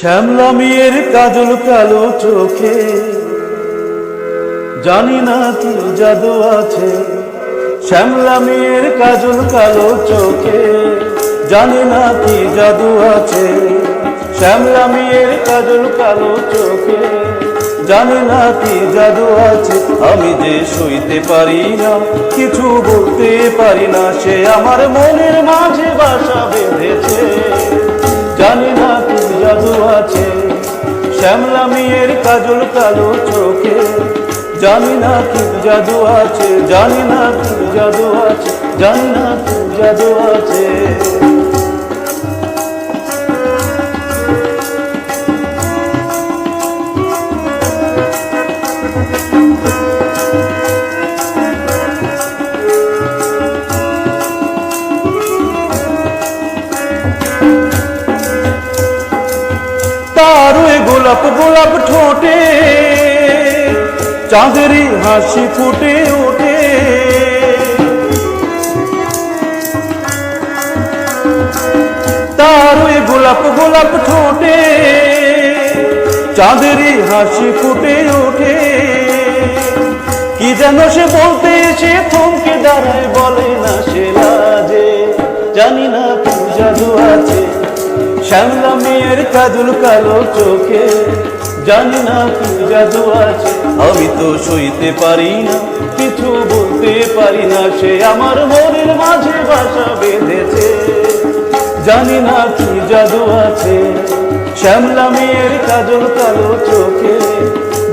শ্যামলা মেয়ের কাজল কালো চোখে, জানি না কি জাদু আছে। শ্যামলা মেয়ের কাজল কালো চোখে, জানি না কি জাদু আছে। শ্যামলা মেয়ের কাজল কালো চোখে, জানি না কি জাদু আছে। আমি যে সইতে পারি না, কিছু বলতে পারি না, সে আমার মনের মাঝে বাসা বেঁধেছে। জানি না কি জাদু আছে শ্যামলা মেয়ের কাজল কালো চোখে, জানি না কি জাদু আছে, জানি না কি জাদু আছে, জানি না কি জাদু আছে। তার ওই গোলাপ গোলাপ ঠোঁটে চাঁদেরই হাসি ফুটে ওঠে। তার ওই গোলাপ গোলাপ ঠোঁটে চাঁদেরই হাসি ফুটে ওঠে। কি যেন সে বলতে, সে থমকে দাঁড়ায়, বলে না সে লাজে। জানি না কি জাদু আছে শ্যামলা মেয়ের কাজল কালো চোখে, জানি না কি জাদু আছে। আমি তো সইতে পারি না, কিছু বলতে পারি না, সে আমার মনের মাঝে বাসা বেঁধেছে। জানি না কি জাদু আছে শ্যামলা মেয়ের কাজল কালো চোখে,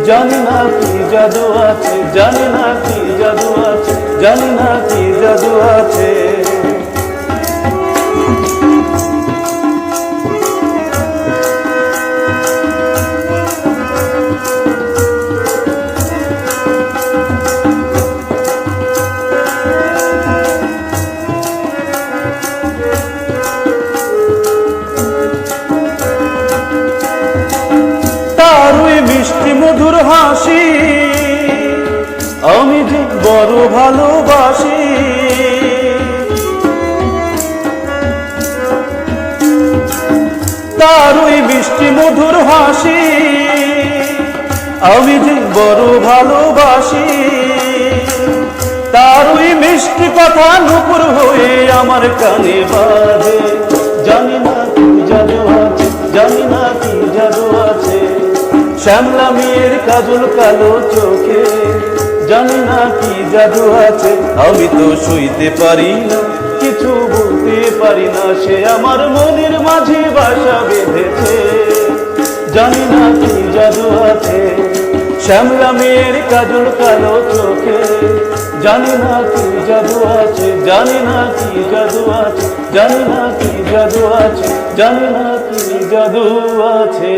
জানি না কি জাদু আছে, জানি না কি জাদু আছে, জানি না কি জাদু আছে। মিষ্টি মধুর হাসি আমি যে বড় ভালোবাসি। তার ওই মিষ্টি মধুর হাসি আমি যে বড় ভালোবাসি। তার ওই মিষ্টি কথা নুপুর হয়ে আমার কানে বাজে। জানি না কি জাদু আছে, জানি না কি জাদু আছে শ্যামলা মেয়ের কাজল কালো চোখে, জানি না কি জাদু আছে। আমি তো সইতে পারি না, কিছু বলতে পারি না, সে আমার মনের মাঝে বাসা বেঁধেছে। জানি না কি জাদু আছে শ্যামলা মেয়ের কাজল কালো চোখে, জানি না কি জাদু আছে, জানি না কি জাদু আছে, জানি না কি জাদু আছে, জানি না কি জাদু আছে।